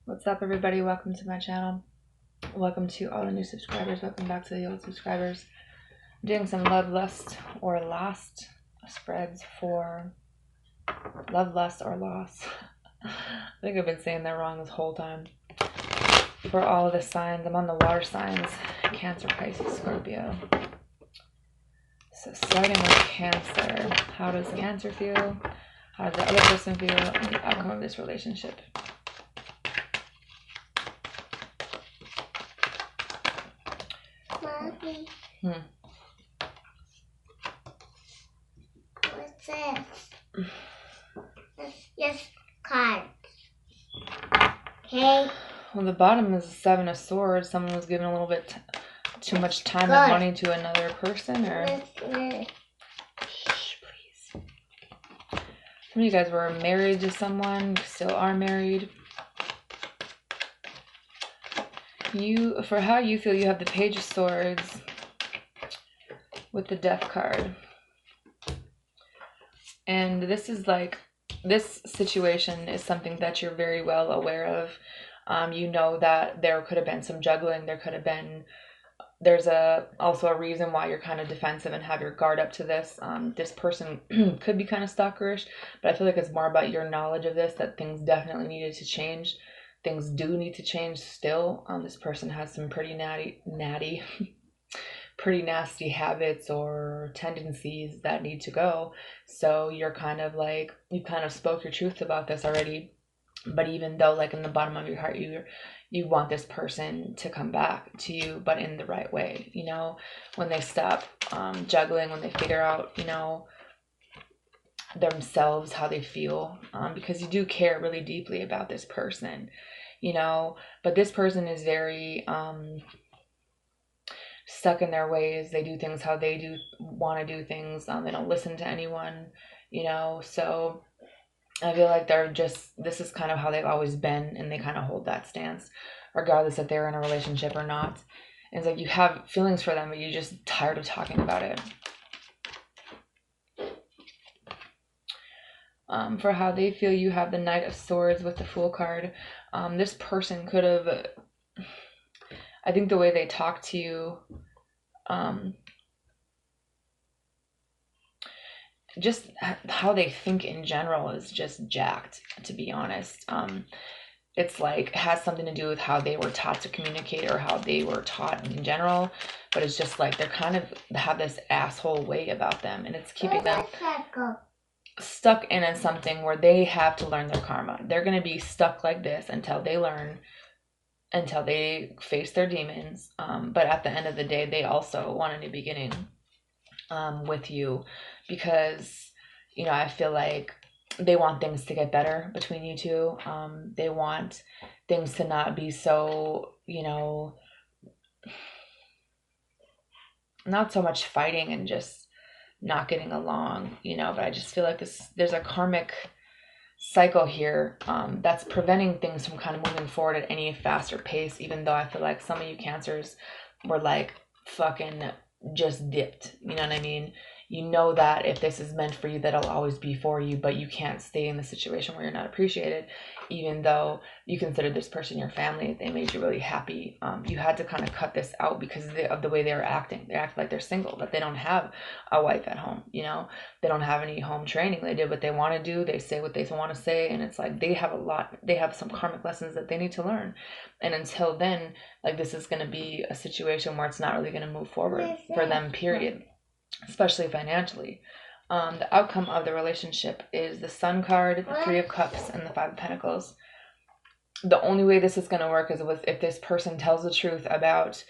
What's up, everybody? Welcome to my channel. Welcome to all the new subscribers. Welcome back to the old subscribers. I'm doing some love, lust, or lost spreads for love, lust, or loss. I think I've been saying that wrong this whole time. For all of the signs, I'm on the water signs: Cancer, Pisces, Scorpio. So starting with Cancer, how does Cancer feel? How does the other person feel? And the outcome of this relationship. Mommy. What's this? It's just cards. Okay. Well, the bottom is the Seven of Swords. Someone was giving a little bit too much time and money to another person, or shh, please. Some of you guys were married to someone, still are married. For how you feel, you have the Page of Swords with the Death card. And this is like, this situation is something that you're very well aware of. You know that there could have been some juggling. There could have been, there's also a reason why you're kind of defensive and have your guard up to this. This person could be kind of stalkerish, but I feel like it's more about your knowledge of this, that things definitely needed to change. Things do need to change still. This person has some pretty pretty nasty habits or tendencies that need to go. So you're kind of like, you kind of spoke your truth about this already. But even though, like, in the bottom of your heart, you want this person to come back to you, but in the right way, you know, when they stop juggling, when they figure out, you know, themselves, how they feel, because you do care really deeply about this person, you know. But this person is very stuck in their ways. They do things how they do want to do things. They don't listen to anyone, you know. So I feel like they're just, this is kind of how they've always been, and they kind of hold that stance regardless if they're in a relationship or not. And it's like you have feelings for them, but you're just tired of talking about it. For how they feel, you have the Knight of Swords with the Fool card. This person could have, I think the way they talk to you, just how they think in general is just jacked, to be honest. It's like, has something to do with how they were taught to communicate or how they were taught in general, but it's just like they're kind of have this asshole way about them, and it's keeping them stuck in something where they have to learn their karma. They're going to be stuck like this until they learn, until they face their demons. But at the end of the day, they also want a new beginning with you, because, you know, I feel like they want things to get better between you two. They want things to not be so, you know, not so much fighting and just not getting along, you know. But I just feel like there's a karmic cycle here that's preventing things from kind of moving forward at any faster pace, even though I feel like some of you Cancers were like fucking just dipped, you know what I mean? You know that if this is meant for you, that'll always be for you, but you can't stay in the situation where you're not appreciated, even though you consider this person your family. They made you really happy. You had to kind of cut this out because of the way they were acting. They act like they're single, but they don't have a wife at home, you know. They don't have any home training. They did what they want to do. They say what they want to say, and it's like they have some karmic lessons that they need to learn. And until then, like, this is going to be a situation where it's not really going to move forward for them, period, especially financially. The outcome of the relationship is the Sun card, the Three of Cups, and the Five of Pentacles. The only way this is going to work is if this person tells the truth about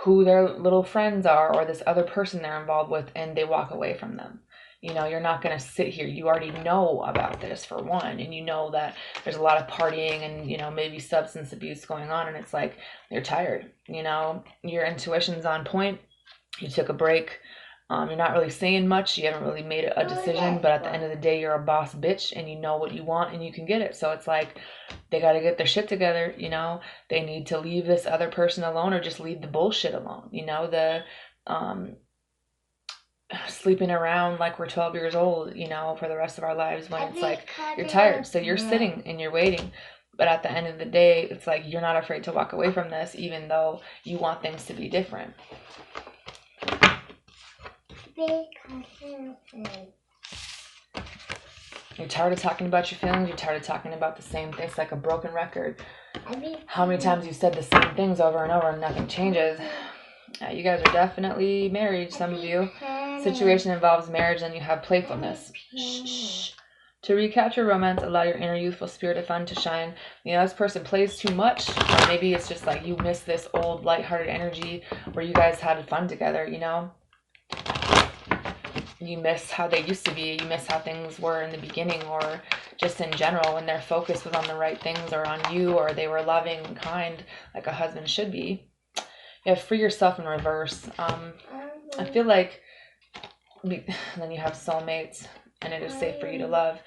who their little friends are or this other person they're involved with, and they walk away from them. You know, you're not going to sit here. You already know about this, for one, and you know that there's a lot of partying and, you know, maybe substance abuse going on, and it's like you're tired, you know, your intuition's on point. You took a break. You're not really saying much. You haven't really made a decision, but at the end of the day, you're a boss bitch and you know what you want and you can get it. So it's like they got to get their shit together, you know. They need to leave this other person alone, or just leave the bullshit alone, you know. The sleeping around like we're 12 years old, you know, for the rest of our lives, when it's like you're tired. So you're sitting and you're waiting. But at the end of the day, it's like you're not afraid to walk away from this, even though you want things to be different. You're tired of talking about your feelings. You're tired of talking about the same things, like a broken record. How many times you said the same things over and over and nothing changes? You guys are definitely married, some of you. Situation involves marriage and you have playfulness. Shh. To recapture romance, allow your inner youthful spirit of fun to shine. You know, this person plays too much, or maybe it's just like you miss this old lighthearted energy where you guys had fun together, you know? You miss how they used to be. You miss how things were in the beginning, or just in general when their focus was on the right things or on you, or they were loving and kind like a husband should be. You have free yourself in reverse. I feel like then you have soulmates and it is safe for you to love.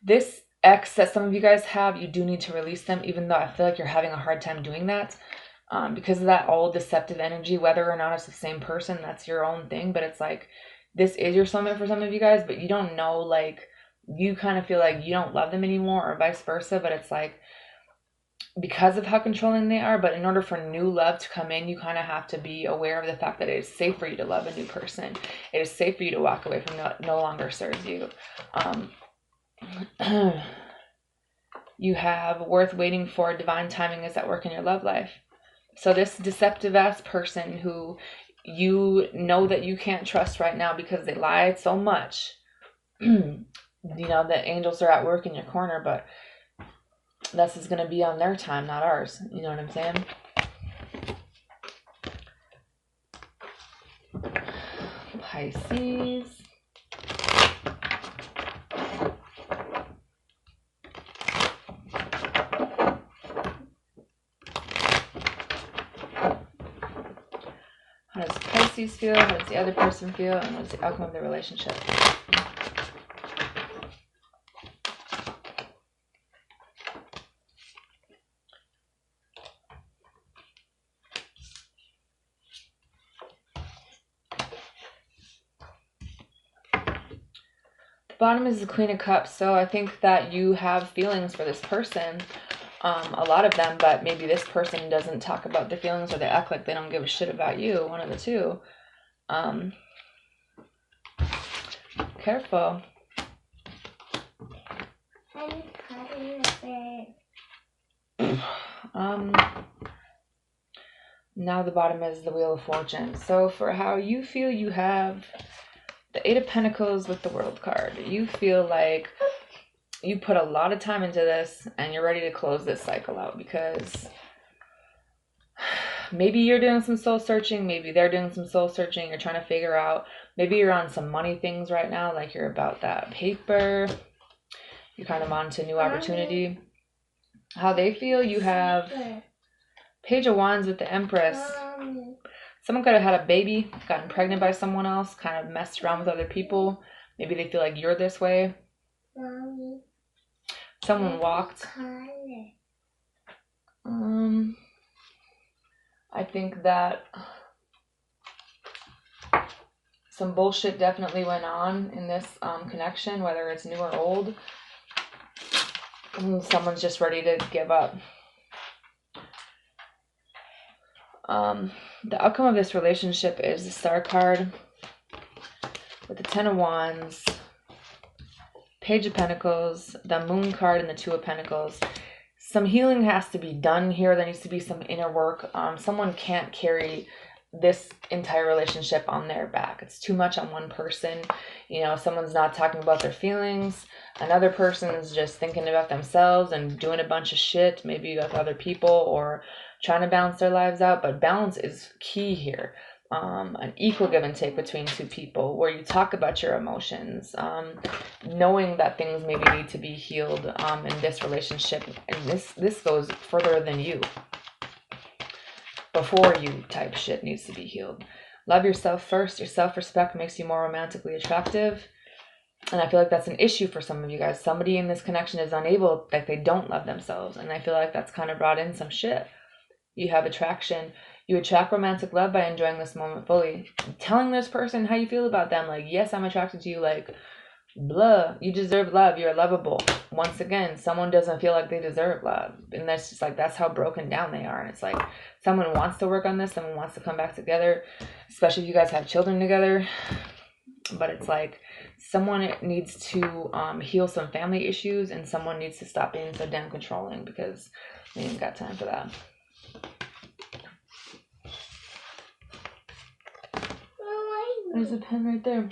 This ex that some of you guys have, you do need to release them, even though I feel like you're having a hard time doing that. Because of that old deceptive energy, whether or not it's the same person, that's your own thing. But it's like, this is your soulmate for some of you guys, but you don't know, like, you kind of feel like you don't love them anymore or vice versa. But it's like, because of how controlling they are, but in order for new love to come in, you kind of have to be aware of the fact that it is safe for you to love a new person. It is safe for you to walk away from no longer serves you. You have worth waiting for. Divine timing is at work in your love life. So this deceptive ass person who you know that you can't trust right now because they lied so much, you know, the angels are at work in your corner, but this is going to be on their time, not ours. You know what I'm saying? Pisces. How does Pisces feel? How does the other person feel? And what's the outcome of the relationship? Bottom is the Queen of Cups, so I think that you have feelings for this person, a lot of them, but maybe this person doesn't talk about their feelings, or they act like they don't give a shit about you, one of the two. Careful. Now the bottom is the Wheel of Fortune. So for how you feel, you have the Eight of Pentacles with the World card. You feel like you put a lot of time into this and you're ready to close this cycle out, because maybe you're doing some soul searching, maybe they're doing some soul searching, you're trying to figure out, maybe you're on some money things right now, like you're about that paper, you're kind of on to new opportunity. How they feel, you have Page of Wands with the Empress. Someone could have had a baby, gotten pregnant by someone else, kind of messed around with other people. Maybe they feel like you're this way. Someone walked. I think that some bullshit definitely went on in this connection, whether it's new or old. Someone's just ready to give up. The outcome of this relationship is the Star card with the Ten of Wands, Page of Pentacles, the Moon card, and the Two of Pentacles. Some healing has to be done here. There needs to be some inner work. Someone can't carry this entire relationship on their back. It's too much on one person. You know, someone's not talking about their feelings. Another person's just thinking about themselves and doing a bunch of shit, maybe with other people, or trying to balance their lives out. But balance is key here. An equal give and take between two people, where you talk about your emotions, knowing that things maybe need to be healed in this relationship, and this goes further than you. Before you type shit needs to be healed. Love yourself first. Your self-respect makes you more romantically attractive. And I feel like that's an issue for some of you guys. Somebody in this connection is unable, like they don't love themselves. And I feel like that's kind of brought in some shit. You have attraction. You attract romantic love by enjoying this moment fully. Telling this person how you feel about them. Like, yes, I'm attracted to you. Like, Blah, you deserve love. You're lovable. Once again, someone doesn't feel like they deserve love. And that's just like, that's how broken down they are. And it's like, someone wants to work on this. Someone wants to come back together, especially if you guys have children together. But it's like, someone needs to heal some family issues, and someone needs to stop being so damn controlling, because we ain't got time for that. There's a pen right there.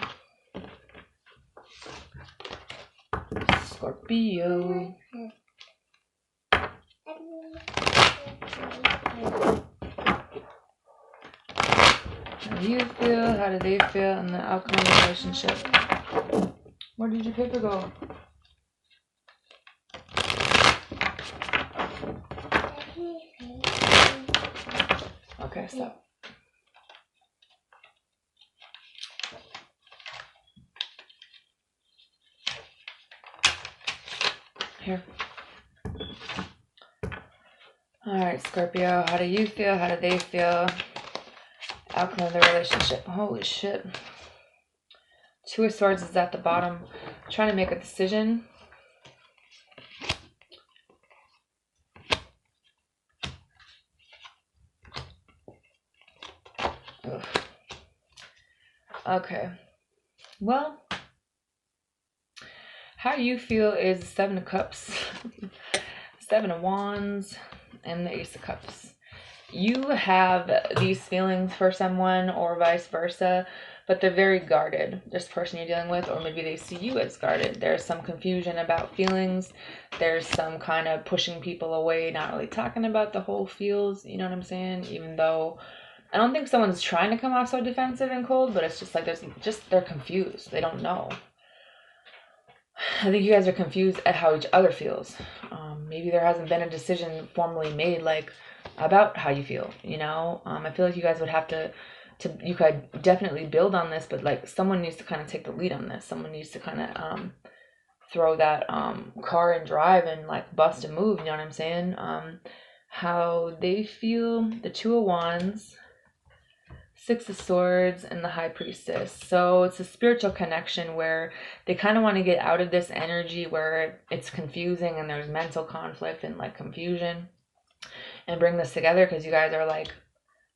Scorpio. How do you feel? How do they feel in the outcome of the relationship? Where did your paper go? Okay, stop. Here. Alright, Scorpio, how do you feel? How do they feel? Outcome of the relationship. Holy shit. Two of Swords is at the bottom. Trying to make a decision. Ugh. Okay. Well, how you feel is the Seven of Cups, Seven of Wands, and the Ace of Cups. You have these feelings for someone, or vice versa, but they're very guarded, this person you're dealing with, or maybe they see you as guarded. There's some confusion about feelings. There's some kind of pushing people away, not really talking about the whole feels, you know what I'm saying? Even though I don't think someone's trying to come off so defensive and cold, but it's just like they're confused. They don't know. I think you guys are confused at how each other feels. Maybe there hasn't been a decision formally made, like, about how you feel, you know? I feel like you guys would have to you could definitely build on this, but like, someone needs to kind of take the lead on this. Someone needs to kind of throw that car and drive and like bust a move, you know what I'm saying? How they feel, the Two of Wands, Six of Swords, and the High Priestess. So it's a spiritual connection where they kind of want to get out of this energy where it's confusing and there's mental conflict and like confusion, and bring this together, because you guys are like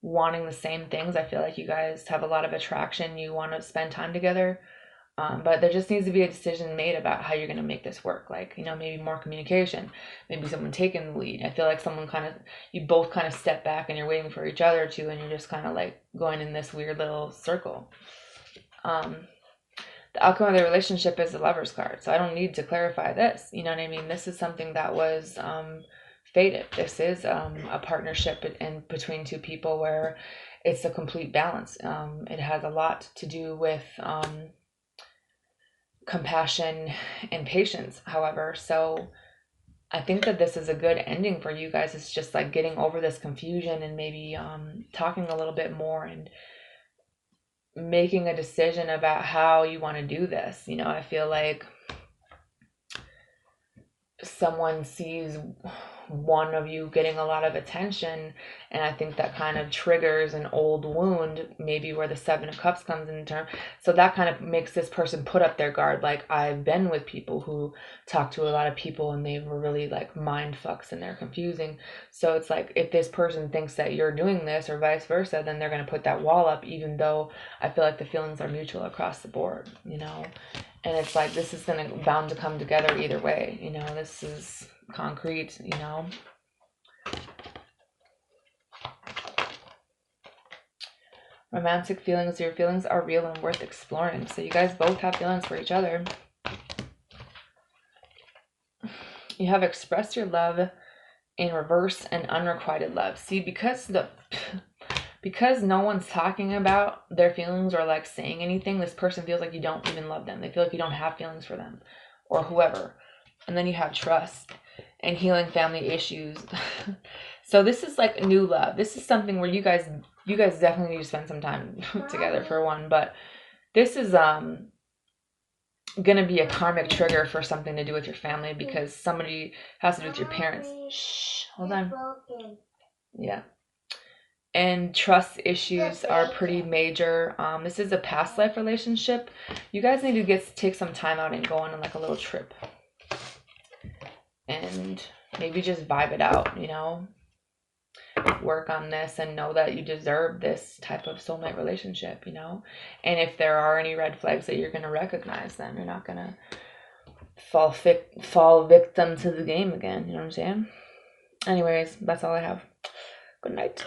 wanting the same things. I feel like you guys have a lot of attraction. You want to spend time together. But there just needs to be a decision made about how you're going to make this work. Like, you know, maybe more communication, maybe someone taking the lead. I feel like you both kind of step back and you're waiting for each other to, and you're just kind of like going in this weird little circle. The outcome of the relationship is the Lover's card. So I don't need to clarify this. You know what I mean? This is something that was fated. This is a partnership between two people where it's a complete balance. It has a lot to do with compassion and patience, however. So I think that this is a good ending for you guys. It's just like getting over this confusion and maybe talking a little bit more and making a decision about how you want to do this. You know, I feel like someone sees one of you getting a lot of attention, and I think that kind of triggers an old wound, maybe where the Seven of Cups comes in term. So that kind of makes this person put up their guard. Like, I've been with people who talk to a lot of people and they were really like mind fucks and they're confusing. So it's like, if this person thinks that you're doing this or vice versa, then they're going to put that wall up, even though I feel like the feelings are mutual across the board, you know? And it's like, this is bound to come together either way, you know? This is concrete, you know? Romantic feelings. Your feelings are real and worth exploring. So you guys both have feelings for each other. You have expressed your love in reverse and unrequited love. See, because no one's talking about their feelings or like saying anything, this person feels like you don't even love them. They feel like you don't have feelings for them or whoever. And then you have trust and healing family issues. So this is like new love. This is something where you guys definitely need to spend some time together, for one. But this is gonna be a karmic trigger for something to do with your family, because somebody has to do with your parents. Shh, hold on. Yeah. And trust issues are pretty major. This is a past life relationship. You guys need to take some time out and go on like a little trip. And maybe just vibe it out, you know? Work on this and know that you deserve this type of soulmate relationship, you know? And if there are any red flags that you're going to recognize them, you're not going to fall victim to the game again, you know what I'm saying? Anyways, that's all I have. Good night.